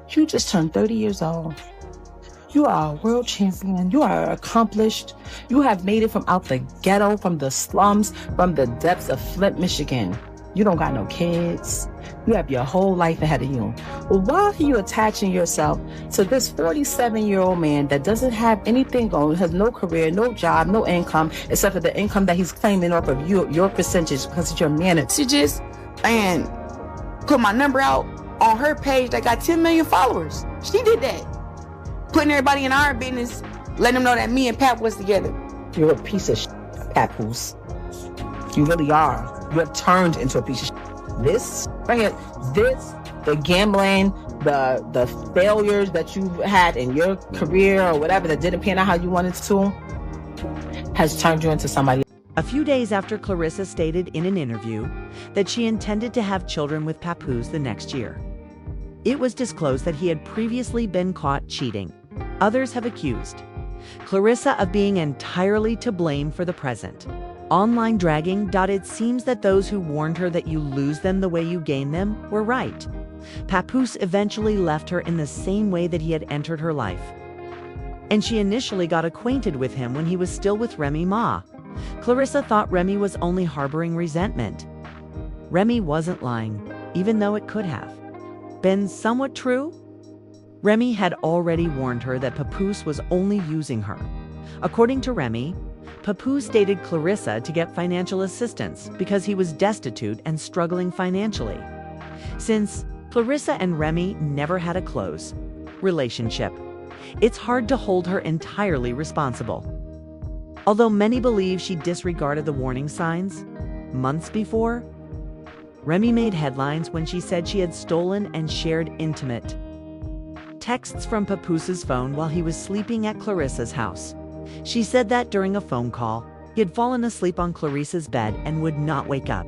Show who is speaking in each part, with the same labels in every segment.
Speaker 1: You just turned 30 years old. You are a world champion. You are accomplished. You have made it from out the ghetto, from the slums, from the depths of Flint, Michigan. You don't got no kids. You have your whole life ahead of you. Well, why are you attaching yourself to this 47-year-old man that doesn't have anything going, has no career, no job, no income, except for the income that he's claiming off of you, your percentage, because it's your manages, and put my number out on her page that got 10 million followers. She did that. Putting everybody in our business, letting them know that me and Pap was together. You're a piece of shit, Papoose. You really are. You have turned into a piece of shit. This, right here, the gambling, the failures that you've had in your career or whatever that didn't pan out how you wanted to, has turned you into somebody.
Speaker 2: A few days after Claressa stated in an interview that she intended to have children with Papoose the next year, it was disclosed that he had previously been caught cheating. Others have accused Claressa of being entirely to blame for the present. Online dragging. It seems that those who warned her that you lose them the way you gain them were right. Papoose eventually left her in the same way that he had entered her life. And she initially got acquainted with him when he was still with Remy Ma. Claressa thought Remy was only harboring resentment. Remy wasn't lying, even though it could have been somewhat true. Remy had already warned her that Papoose was only using her. According to Remy, Papoose dated Claressa to get financial assistance because he was destitute and struggling financially. Since Claressa and Remy never had a close relationship, it's hard to hold her entirely responsible. Although many believe she disregarded the warning signs months before, Remy made headlines when she said she had stolen and shared intimate texts from Papoose's phone while he was sleeping at Claressa's house. She said that during a phone call, he had fallen asleep on Claressa's bed and would not wake up.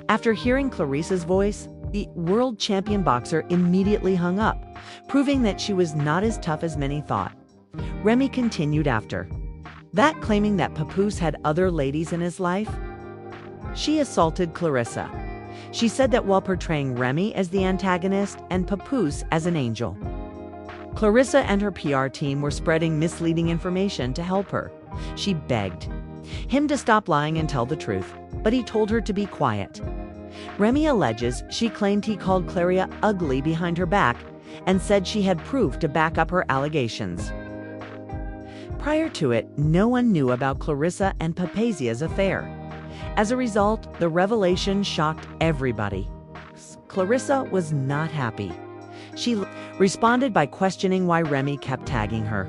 Speaker 2: After hearing Claressa's voice, the world champion boxer immediately hung up, proving that she was not as tough as many thought. Remy continued after that, claiming that Papoose had other ladies in his life. She assaulted Claressa. She said that while portraying Remy as the antagonist and Papoose as an angel, Claressa and her PR team were spreading misleading information to help her. She begged him to stop lying and tell the truth, but he told her to be quiet. Remy alleges she claimed he called Claressa ugly behind her back and said she had proof to back up her allegations. Prior to it, no one knew about Claressa and Papoose's affair. As a result, the revelation shocked everybody. Claressa was not happy. She responded by questioning why Remy kept tagging her,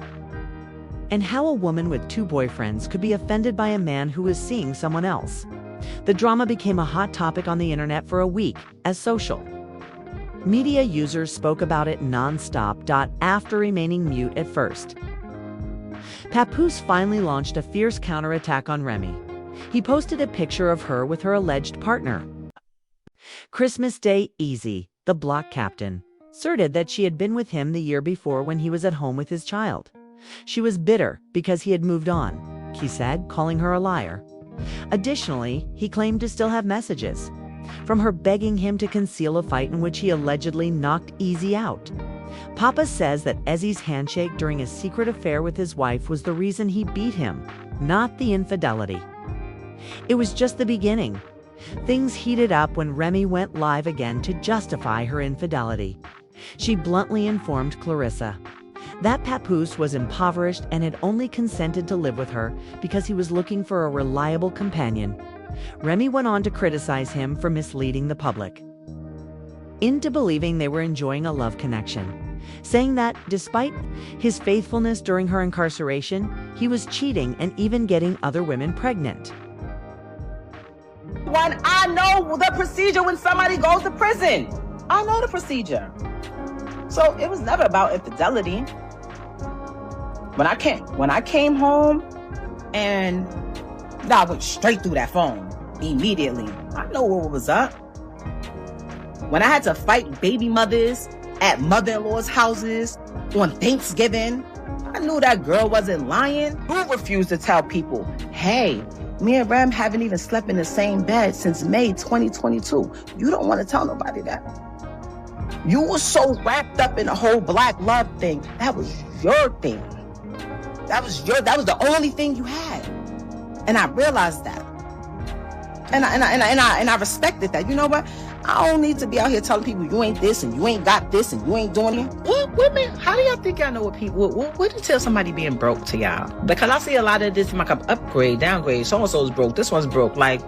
Speaker 2: and how a woman with 2 boyfriends could be offended by a man who was seeing someone else. The drama became a hot topic on the internet for a week as social media users spoke about it non-stop. After remaining mute at first, Papoose finally launched a fierce counterattack on Remy. He posted a picture of her with her alleged partner. Christmas Day Easy, the block captain, asserted that she had been with him the year before when he was at home with his child. She was bitter because he had moved on, he said, calling her a liar. Additionally, he claimed to still have messages from her begging him to conceal a fight in which he allegedly knocked Easy out. Papa says that Easy's handshake during a secret affair with his wife was the reason he beat him, not the infidelity. It was just the beginning. Things heated up when Remy went live again to justify her infidelity. She bluntly informed Claressa that Papoose was impoverished and had only consented to live with her because he was looking for a reliable companion. Remy went on to criticize him for misleading the public into believing they were enjoying a love connection, saying that despite his faithfulness during her incarceration, he was cheating and even getting other women pregnant.
Speaker 1: When I know the procedure when somebody goes to prison, I know the procedure. So it was never about infidelity. When I came home and I went straight through that phone immediately. I know what was up. When I had to fight baby mothers at mother-in-law's houses on Thanksgiving, I knew that girl wasn't lying. Who refused to tell people, hey, me and Rem haven't even slept in the same bed since May 2022. You don't want to tell nobody that. You were so wrapped up in the whole black love thing. That was your thing. That was the only thing you had. And I realized that. And I respected that. You know what? I don't need to be out here telling people you ain't this and you ain't got this and you ain't doing it.
Speaker 3: Women, how do y'all think y'all know what people, what do you tell somebody being broke to y'all? Because I see a lot of this like upgrade, downgrade, so-and-so's broke, this one's broke. Like,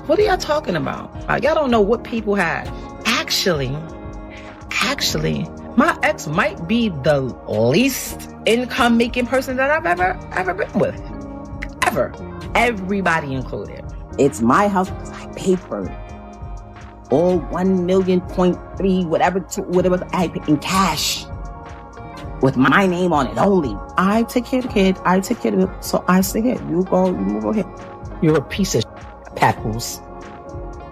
Speaker 3: what are y'all talking about? Like, y'all don't know what people have. Actually, my ex might be the least income making person that I've ever been with. Ever. Everybody included.
Speaker 1: It's my house. I paid for it. All 1 million, 0.3, whatever I paid in cash. With my name on it only. I take care of the kid. I take care of it. So I stay here. You move over here. You're a piece of shit, Papoose.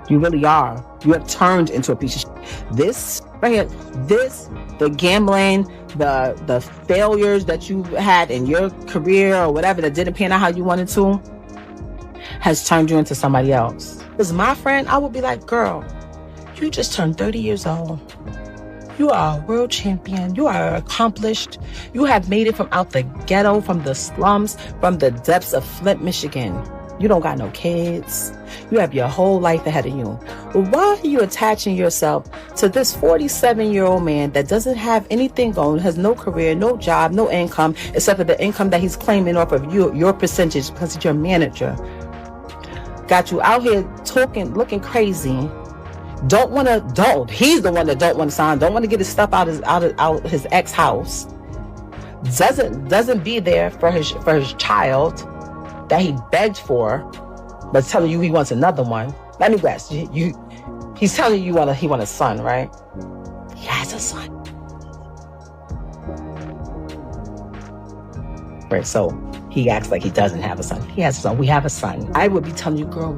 Speaker 1: You really are. You have turned into a piece of shit. This right here, the gambling, the failures that you had in your career or whatever that didn't pan out how you wanted to, has turned you into somebody else. As my friend, I would be like, girl, you just turned 30 years old. You are a world champion. You are accomplished. You have made it from out the ghetto, from the slums, from the depths of Flint, Michigan. You don't got no kids. You have your whole life ahead of you. Why are you attaching yourself to this 47-year-old man that doesn't have anything going, has no career, no job, no income, except for the income that he's claiming off of you, your percentage, because he's your manager? Got you out here talking, looking crazy. He's the one that don't want to sign, don't want to get his stuff out his ex house. Doesn't be there for his child that he begged for, but telling you he wants another one. Let me guess. He's telling you he wants a son, right? He has a son. Right, so he acts like he doesn't have a son. He has a son. We have a son. I would be telling you, girl,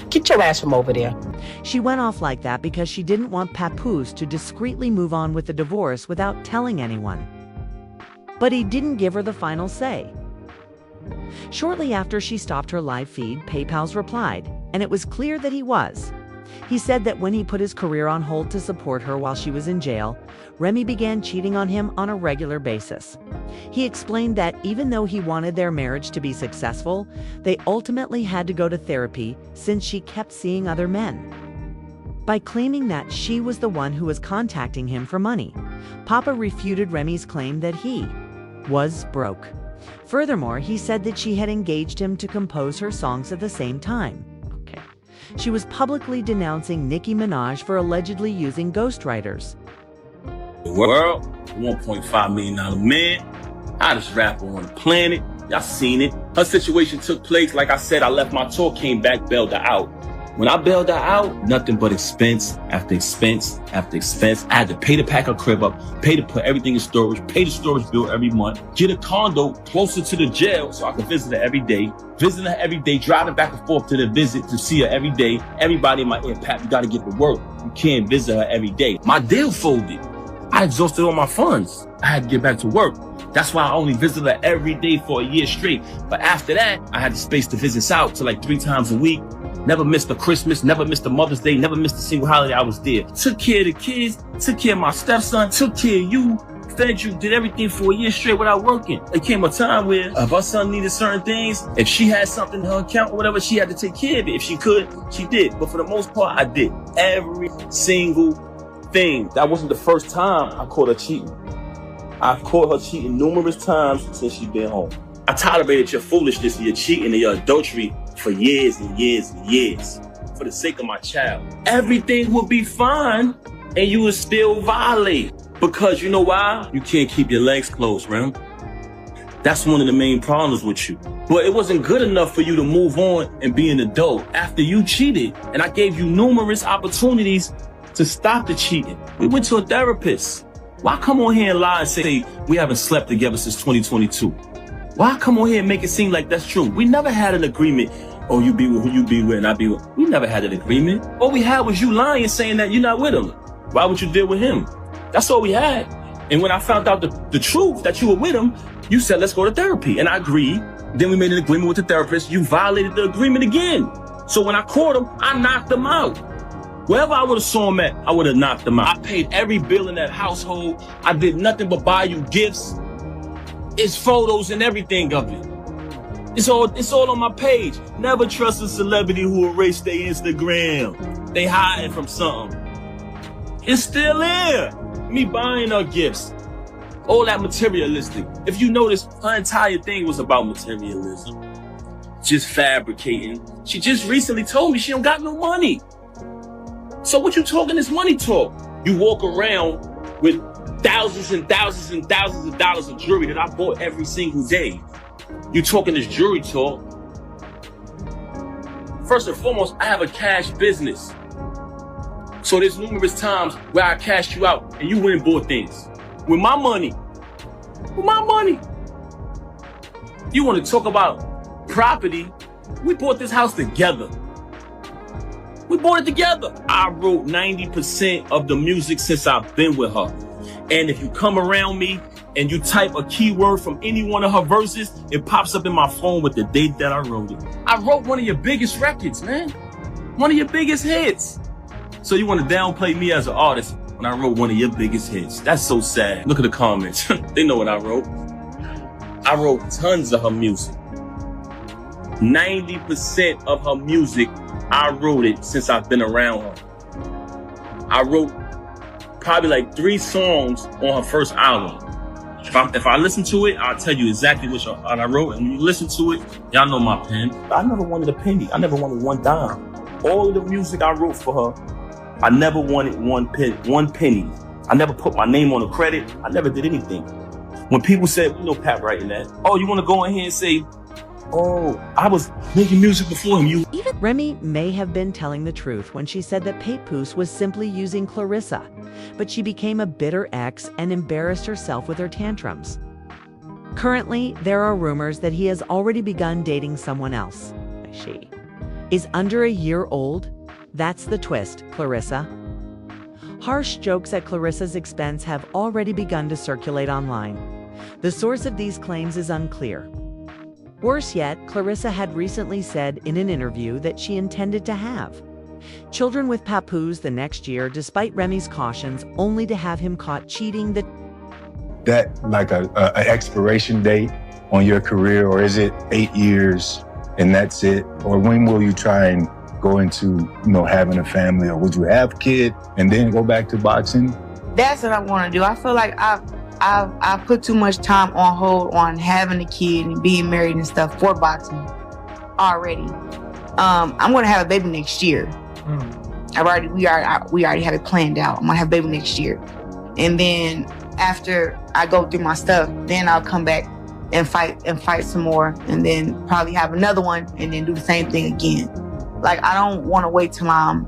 Speaker 1: get your ass from over there.
Speaker 2: She went off like that because she didn't want Papoose to discreetly move on with the divorce without telling anyone. But he didn't give her the final say. Shortly after she stopped her live feed, PayPal's replied, and it was clear that he was. He said that when he put his career on hold to support her while she was in jail, Remy began cheating on him on a regular basis. He explained that even though he wanted their marriage to be successful, they ultimately had to go to therapy since she kept seeing other men. By claiming that she was the one who was contacting him for money, Papa refuted Remy's claim that he was broke. Furthermore, he said that she had engaged him to compose her songs at the same time. Okay. She was publicly denouncing Nicki Minaj for allegedly using ghostwriters.
Speaker 4: The world, $1.5 million man, hottest rapper on the planet. Y'all seen it. Her situation took place. Like I said, I left my tour, came back, bailed her out. When I bailed her out, nothing but expense after expense after expense. I had to pay to pack her crib up, pay to put everything in storage, pay the storage bill every month, get a condo closer to the jail so I could visit her every day, driving back and forth to the visit to see her every day. Everybody in my ear, Pat, you gotta get to work. You can't visit her every day. My deal folded. I exhausted all my funds. I had to get back to work. That's why I only visited her every day for a year straight. But after that, I had the space to visit out to like 3 times a week. Never missed a Christmas, never missed a Mother's Day, never missed a single holiday. I was there. Took care of the kids, took care of my stepson, took care of you, fed you, did everything for a year straight without working. There came a time where if her son needed certain things, if she had something in her account or whatever, she had to take care of it. If she could, she did. But for the most part, I did every single thing. That wasn't the first time I caught her cheating. I've caught her cheating numerous times since she's been home. I tolerated your foolishness and your cheating and your adultery for years and years and years for the sake of my child. Everything would be fine and you would still violate because you know why? You can't keep your legs closed, Rem. That's one of the main problems with you. But it wasn't good enough for you to move on and be an adult after you cheated. And I gave you numerous opportunities to stop the cheating. We went to a therapist. Why come on here and lie and say we haven't slept together since 2022? Why come on here and make it seem like that's true? We never had an agreement. Oh, you be with who you be with and I be with. We never had an agreement. All we had was you lying, saying that you're not with him. Why would you deal with him? That's all we had. And when I found out the truth that you were with him, you said, let's go to therapy. And I agreed. Then we made an agreement with the therapist. You violated the agreement again. So when I caught him, I knocked him out. Wherever I would have saw him at, I would have knocked him out. I paid every bill in that household. I did nothing but buy you gifts. It's photos and everything of it. It's all on my page. Never trust a celebrity who erased their Instagram. They hiding from something. It's still there. Me buying her gifts. All that materialistic. If you notice, her entire thing was about materialism. Just fabricating. She just recently told me she don't got no money. So what you talking this money talk? You walk around with thousands and thousands and thousands of dollars of jewelry that I bought every single day. You talking this jewelry talk? First and foremost, I have a cash business. So there's numerous times where I cashed you out and you went and bought things. With my money. With my money. You want to talk about property? We bought this house together. We bought it together. I wrote 90% of the music since I've been with her. And if you come around me and you type a keyword from any one of her verses, it pops up in my phone with the date that I wrote it. I wrote one of your biggest records, man. One of your biggest hits. So you want to downplay me as an artist when I wrote one of your biggest hits? That's so sad. Look at the comments. They know what I wrote. I wrote tons of her music. 90% of her music, I wrote it since I've been around her. I wrote probably like 3 songs on her first album. If I listen to it, I'll tell you exactly which one I wrote. And when you listen to it, y'all know my pen. I never wanted a penny. I never wanted one dime. All of the music I wrote for her, I never wanted one penny. I never put my name on the credit. I never did anything. When people said, you know, Pat writing that, oh, you want to go in here and say, oh, I was making music before him.
Speaker 2: Remy may have been telling the truth when she said that Papoose was simply using Claressa, but she became a bitter ex and embarrassed herself with her tantrums. Currently, there are rumors that he has already begun dating someone else. She is under a year old. That's the twist, Claressa. Harsh jokes at Claressa's expense have already begun to circulate online. The source of these claims is unclear. Worse yet, Claressa had recently said in an interview that she intended to have children with Papoose the next year, despite Remy's cautions, only to have him caught cheating.
Speaker 5: That like a expiration date on your career, or is it 8 years and that's it? Or when will you try and go into, having a family, or would you have a kid and then go back to boxing?
Speaker 6: That's what I want to do. I feel like I've put too much time on hold on having a kid and being married and stuff for boxing already. I'm going to have a baby next year. We already have it planned out. I'm going to have a baby next year. And then after I go through my stuff, then I'll come back and fight some more, and then probably have another one and then do the same thing again. Like, I don't want to wait till I'm,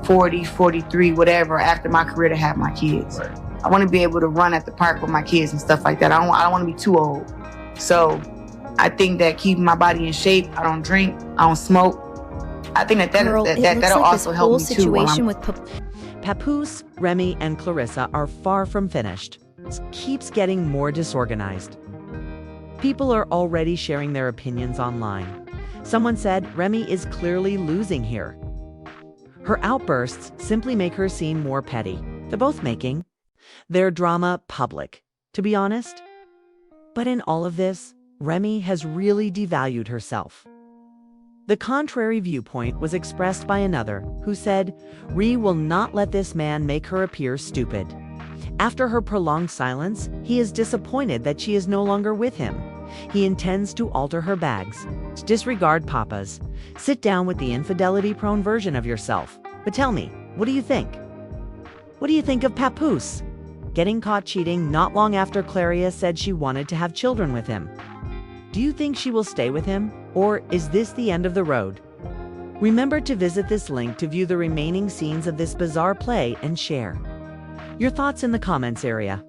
Speaker 6: 40, 43, whatever, after my career to have my kids. Right. I want to be able to run at the park with my kids and stuff like that. I don't want to be too old. So I think that keeping my body in shape, I don't drink, I don't smoke. I think that'll like also help me too.
Speaker 2: Papoose, Remy, and Claressa are far from finished. It keeps getting more disorganized. People are already sharing their opinions online. Someone said Remy is clearly losing here. Her outbursts simply make her seem more petty. They're both making their drama public, to be honest. But in all of this, Remy has really devalued herself. The contrary viewpoint was expressed by another who said, Ree will not let this man make her appear stupid. After her prolonged silence, he is disappointed that she is no longer with him. He intends to alter her bags. Disregard papas. Sit down with the infidelity-prone version of yourself. But tell me, what do you think? What do you think of Papoose? Getting caught cheating not long after Claressa said she wanted to have children with him. Do you think she will stay with him? Or is this the end of the road? Remember to visit this link to view the remaining scenes of this bizarre play and share your thoughts in the comments area.